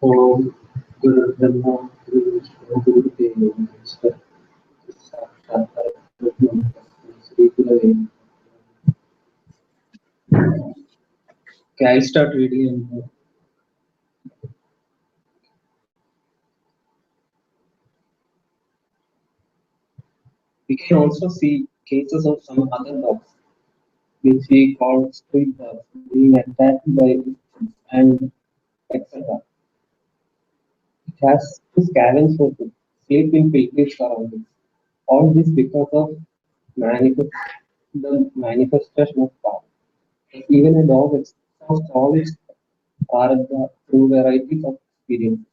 ओम गुरु ब्रह्मा गुरु विष्णु गुरुदेव महेश्वर साक्षात परब्रह्म तस्मै श्री गुरवे नमः. Okay, I'll start reading. We can also see cases of some other dogs, which we call street dogs, being attacked by victims and etc. It has to scavenge for food, sleep in filthy surroundings. All this because of manifest, the manifestation of power. Even a dog exhausts all its prarabdha through varieties of experiences.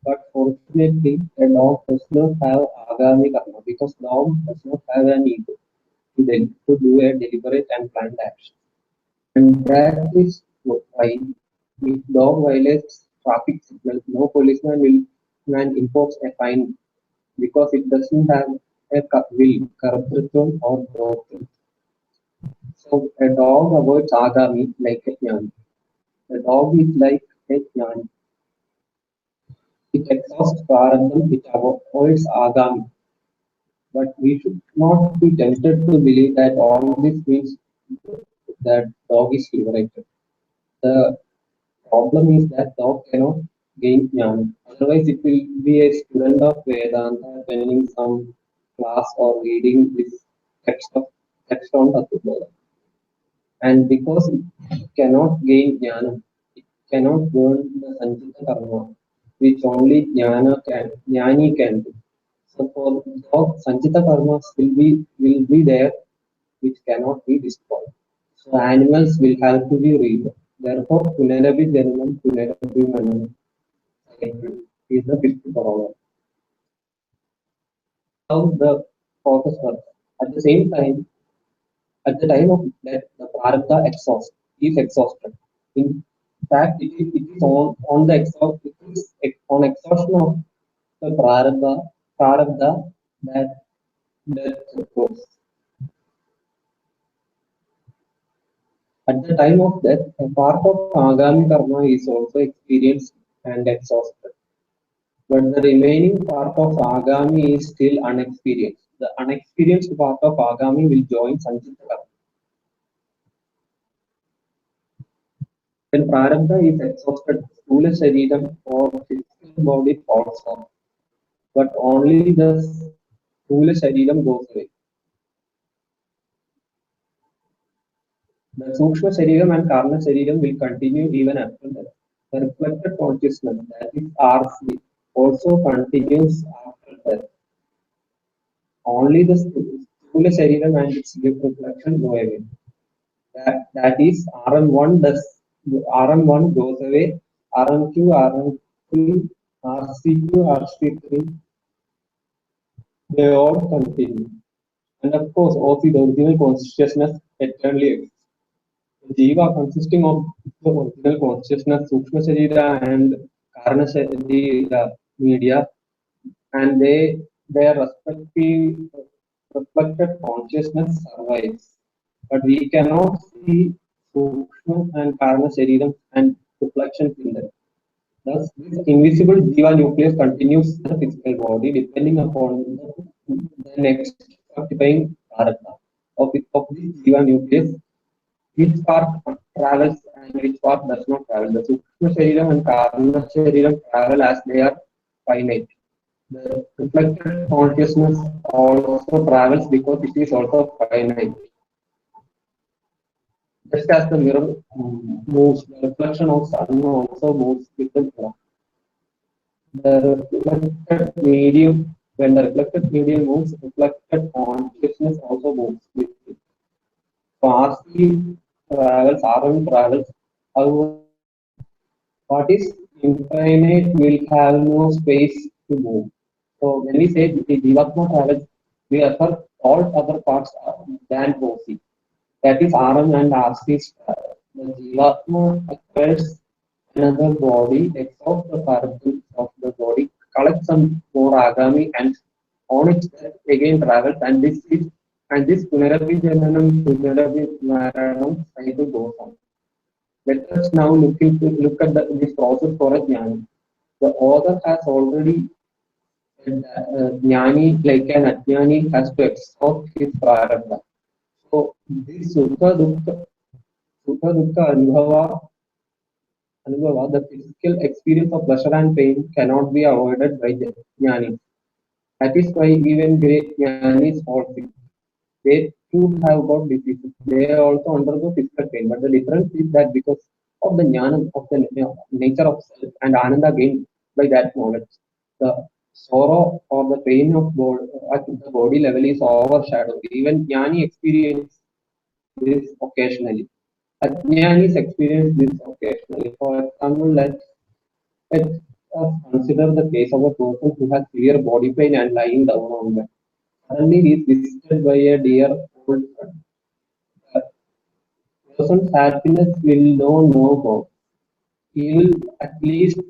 But fortunately, a dog does not have agami karma because dog does not have an ego to do a deliberate and planned action. And that is why if dog violates traffic signals, no policeman will man impose a fine because it doesn't have a will, kartritvam or bhortritvam. So a dog avoids agami like a jnani. The dog is like a jnani. It exhausts prarabdham, it avoids agami. But we should not be tempted to believe that all this means that dog is liberated. The problem is that dog cannot gain jnana. Otherwise, it will be a student of Vedanta attending some class or reading this text on Tattvabodha. And because it cannot gain jnana, it cannot burn the sanchita karma, which only jnani can do. So for dog, sanchita karmas will be there, which cannot be destroyed. So animals will have to be reborn. Therefore, punarabi janam, punarabi manam cycle is the fifth problem. How the process works. At the same time, at the time of death, the prarabdha is exhausted. In fact, it is on the exhaust, it is on exhaustion of the prarabdha that death occurs. At the time of death, a part of agami karma is also experienced and exhausted, but the remaining part of agami is still unexperienced. The unexperienced part of agami will join sanchita karma. When prarabdha is exhausted, sthula shariram or physical body falls off, but only the sthula shariram goes away. The sukshma shariram and karma shariram will continue even after death. The reflected consciousness, that is RC, also continues after death. Only the sthula shariram and its reflection go away. That is RM1 goes away, RM2, RM3, RC2, RC3, they all continue. And of course, also the original consciousness eternally exists. The Jiva consisting of the original consciousness, Sukshma Sharira and Karana Sharira media, and their respective reflected consciousness survives. But we cannot see Sukshma and Karana Shariram and reflections in them. Thus, this invisible Jiva nucleus continues the physical body depending upon the next occupying Bharata. Of this Jiva nucleus, which part travels and which part does not travel. The Sukshma Shariram and Karana Shariram travel as they are finite. The reflected consciousness also travels because it is also finite. Just as the mirror moves, the reflection of sun also moves with the clock. The reflected medium, when the reflected medium moves, reflected consciousness also moves with it. So RC travels, RM travels. However, what is infinite will have no space to move. So when we say the Jivatma travels, we refer all other parts than OC. That is RM and RC's travel. The Jivatma acquires another body, exhausts the particles of the body, collects some more agami, and on its death again travels. And this Punarapi Jananam Punarapi Maranam cycle goes on. Let us now look at this process for a jnani. The author has already said that Jnani, like an Ajnani, has to exhaust his prarabdha. So this Sukha Dukkha Anubhava, the physical experience of pleasure and pain cannot be avoided by the Jnani. That is why even great Jnanis fall sick. They too have got diseases. They also undergo physical pain. But the difference is that because of the jnana of the nature of self and ananda gained by that knowledge, the sorrow or the pain of body at the body level is overshadowed. Even jnani experience this occasionally. Ajnanis experience this occasionally. For example, let's consider the case of a person who has severe body pain and lying down on bed. Suddenly he is visited by a dear old friend. The person's happiness will know how. He will at least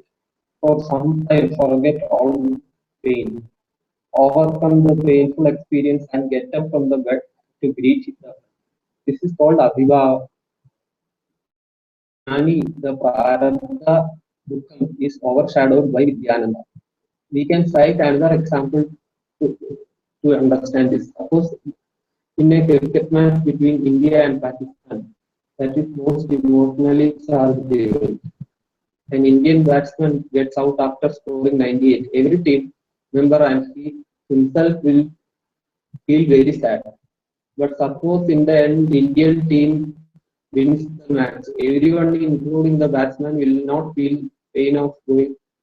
for some time forget all pain, overcome the painful experience and get up from the bed to greet the friend. This is called Abhiva. For Jnani, the Prarabdha Dukkam is overshadowed by Vidyananda. We can cite another example to, to understand this. Suppose in a cricket match between India and Pakistan, that is most emotionally charged event. An Indian batsman gets out after scoring 98. Every team member and he himself will feel very sad. But suppose in the end Indian team wins the match, everyone, including the batsman, will not feel pain of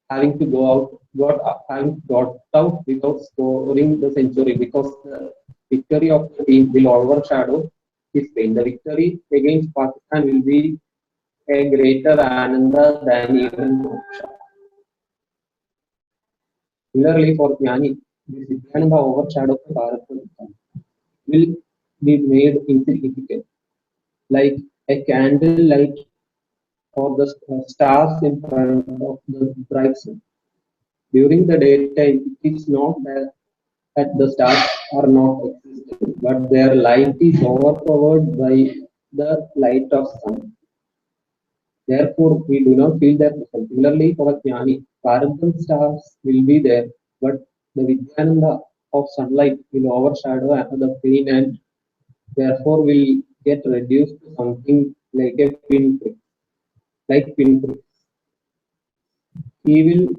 having to go out, having got out without scoring the century because the victory of the team will overshadow his pain. The victory against Pakistan will be a greater ananda than even moksha. Similarly, for Jnani, this Vidyananda overshadow of Bharata will be made insignificant, like a candle light or the stars in front of the bright sun. During the daytime, it is not that the stars are not existent, but their light is overpowered by the light of sun. Therefore, we do not feel their presence. Similarly, for a jnani, Bharatam stars will be there, but the Vidyananda of sunlight will overshadow the pain and therefore will get reduced to something like a pinprick, like pinprick. He will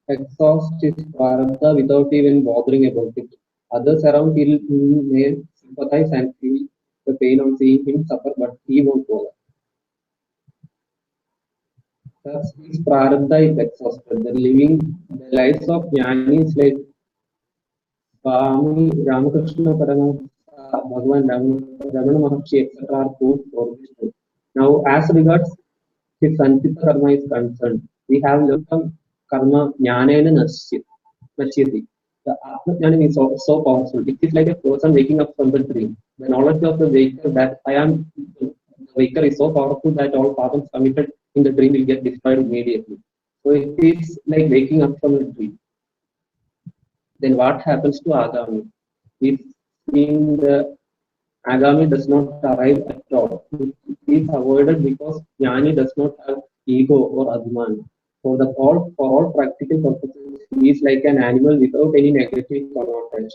exhaust his prarabdha without even bothering about it. Others around him may sympathize and feel the pain of seeing him suffer, but he won't bother. Thus, his prarabdha is exhausted. The lives of jnanis like Swami Ramakrishna Paramahansa, Bhagavan Ramana Maharshi, etc. are proof for this truth. Now, as regards his Sanchita karma is concerned, we have learned from karma jnanena nashyati. The Atma Jnana is so powerful. It is like a person waking up from the dream. The knowledge of the waker that I am the waker is so powerful that all problems committed in the dream will get destroyed immediately. So it is like waking up from a dream. Then what happens to Agami? If in the Agami does not arrive at all, it is avoided because Jnani does not have ego or Adman. For all practical purposes, he is like an animal without any negative connotation.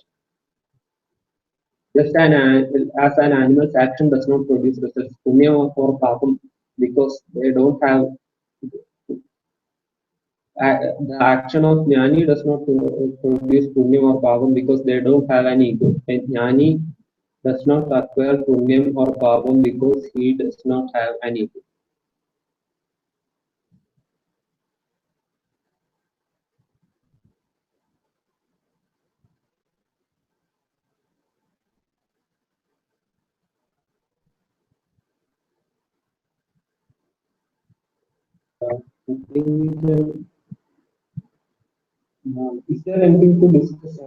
Just as an animal's action does not produce results, punya or papam, because they don't have the action of jnani does not produce punyam or pavam because they don't have an ego. And jnani does not acquire punyam or pavam because he does not have an ego. I think, is there anything to discuss?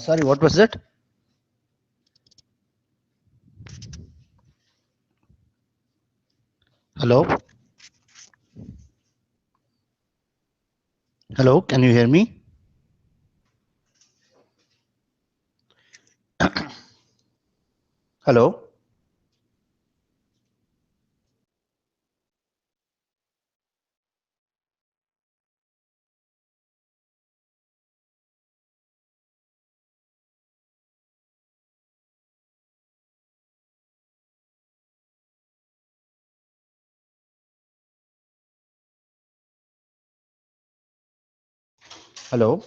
Sorry, what was that? Hello? Hello, can you hear me? Hello? Hello.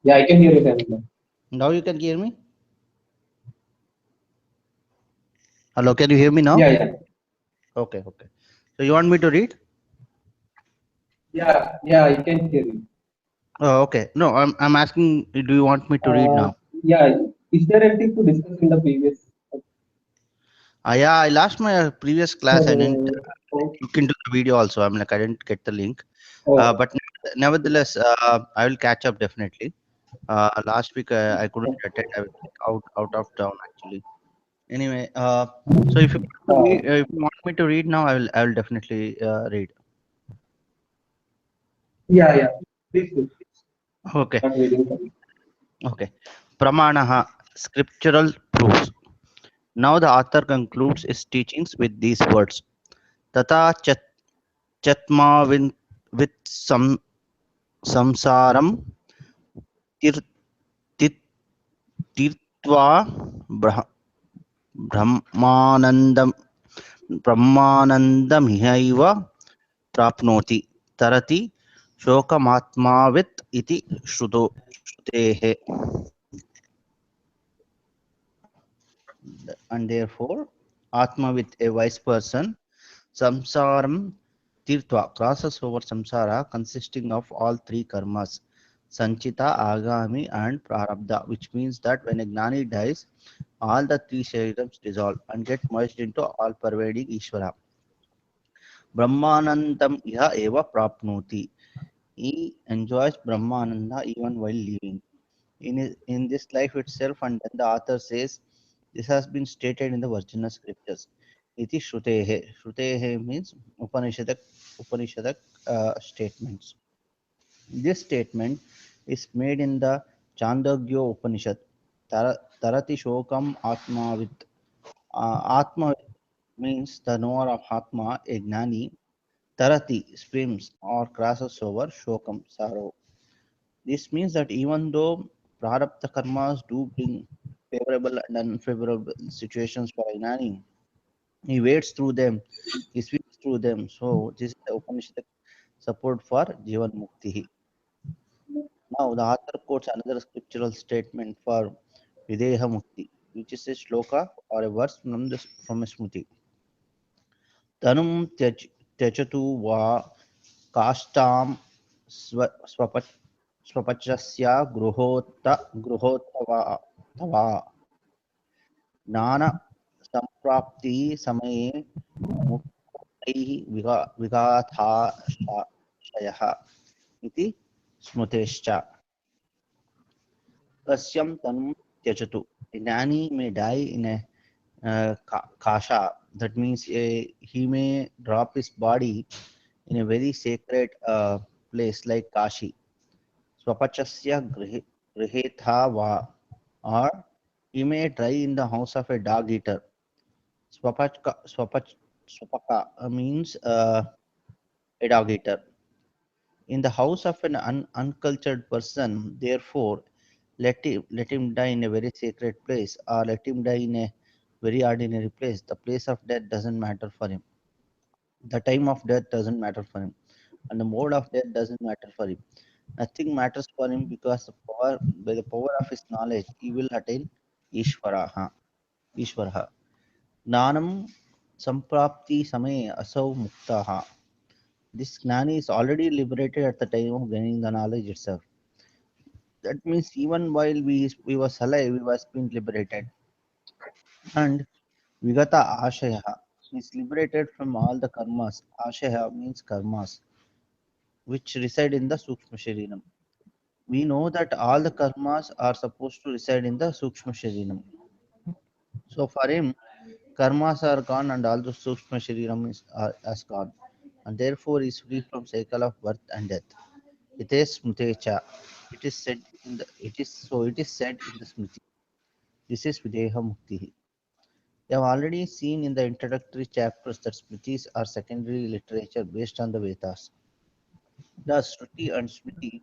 Yeah, I can hear you, Kevin. Now you can hear me? Hello, can you hear me now? Yeah, yeah, Okay, okay. So you want me to read? yeah. I can hear you. Okay. No, I'm asking, do you want me to read Uh, now? yeah. Is there anything to discuss in the previous? Yeah, I lost my previous class. I didn't Oh, look into the video also. I'm like, I didn't get the link. oh, But nevertheless, I will catch up definitely. Last week I couldn't attend. I was like out of town actually. Anyway, so if you want to read, if you want me to read now, I will definitely read. yeah, yeah. Please do. Okay, Start reading for me. okay. Pramanaha, scriptural proofs. Now the author concludes his teachings with these words: Tata chatma with samsaram tir, tit, tirtva brah, brahmanandam brahmanandamihaiva प्राप्नोति तरति शोकमात्मावित् इति श्रुतेः. And therefore atma with a wise person samsaram tirtva crosses over samsara consisting of all three karmas sanchita agami and prarabdha, which means that when a gnani dies all the three sharirams dissolve and get merged into all pervading Ishvara. Brahmanandam iha eva prapnoti. He enjoys Brahmananda even while living. In this life itself, and then the author says, this has been stated in the Varjana scriptures. Iti Shrutehe. Shrutehe means Upanishadak statements. This statement is made in the Chandogya Upanishad. Tarati Shokam Atma. Atma means the knower of Atma, a Gnani. Tarati swims or crosses over Shokam, sorrow. This means that even though Prarabdha karmas do bring favorable and unfavorable situations for Inani, he wades through them, he swims through them. So, this is the Upanishadic support for Jivan Mukti. Now, the author quotes another scriptural statement for Videha Mukti, which is a shloka or a verse from a Smriti. Tanum त्यजतु वा काष्ठां स्वपचस्य गृहोत्तवा ज्ञानसम्प्राप्ति समये मुक्तैः विगाथाशयः इति स्मृतेश्च. कस्यं तनुं त्यजतु. A nanny may die in a kasha. That means he may drop his body in a very sacred place like Kashi. Swapachasya grihetha va, or he may die in the house of a dog eater. Swapaka means a dog eater. In the house of an uncultured person, therefore, let him die in a very sacred place, or let him die in a very ordinary place. The place of death doesn't matter for him. The time of death doesn't matter for him, and the mode of death doesn't matter for him. Nothing matters for him because by the power of his knowledge, he will attain Ishvaraha. Ishvaraha. Gnanam samprapti samaye asau muktaha. This gnani is already liberated at the time of gaining the knowledge itself. That means even while we was alive, we was being liberated. And Vigata Ashaya is liberated from all the karmas. Ashaya means karmas, which reside in the Sukshma Shariram. We know that all the karmas are supposed to reside in the Sukshma Shariram. So for him, karmas are gone and all the Sukshma Shariram has gone. And therefore he is free from cycle of birth and death. It is Smritecha. It is said in the Smriti. This is Videha Mukti. We have already seen in the introductory chapters that Smritis are secondary literature based on the Vedas. Thus, Shruti and Smriti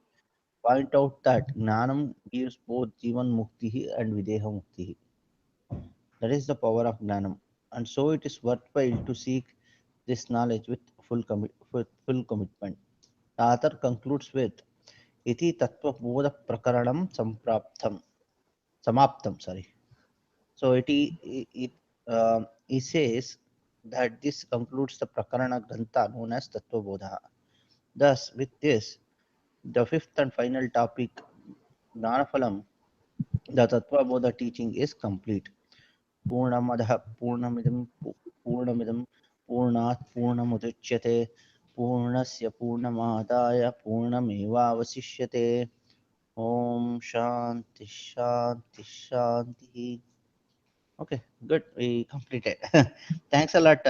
point out that Gnanam gives both Jivan Mukti and Videha Mukti. That is the power of Gnanam. And so it is worthwhile to seek this knowledge with full commitment. The author concludes with Iti Tattvabodha Prakaranam Samaptam. Sorry. So he says that this concludes the Prakarana Grantha known as Tattvabodha. Thus, with this, the fifth and final topic, Gnanaphalam, the Tattvabodha teaching is complete. पूर्णमदः पूर्णमिदं पूर्णात् पूर्णमुदच्यते पूर्णस्य पूर्णमादाय पूर्णमेवावशिष्यते ॐ शान्ति शान्ति शान्तिः. Okay, good. We completed. Thanks a lot,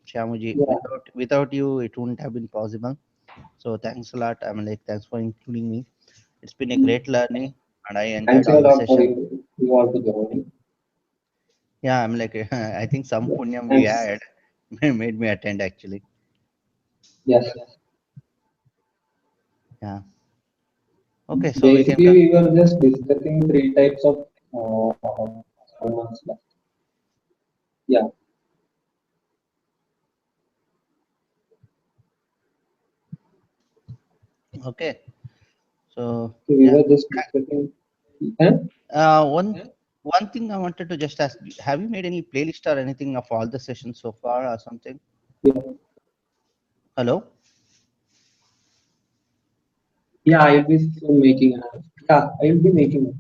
Shyamuji. Yeah, Without you, it wouldn't have been possible. So thanks a lot. I'm like, thanks for including me. It's been a great learning, and I enjoyed thanks a all the lot for session. you all to join. Yeah, I'm like, I think some Yeah, punyam we thanks. had made me attend actually. Yes. Yeah. Okay, so we can Basically, we were just discussing three types of karmas. Yeah, okay. So so we yeah. were just discussing. Eh? One thing I wanted to just ask: have you made any playlist or anything of all the sessions so far, or something? Yeah, Hello. yeah, I'll be soon making. Yeah, I'll be making.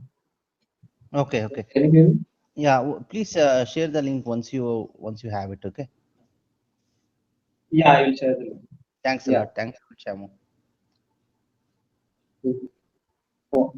Okay. Okay. Can you hear me? Yeah. Please share the link once you have it. Okay. Yeah, I will share the link. Thanks a Yeah. lot. Thanks, Shamu. Oh,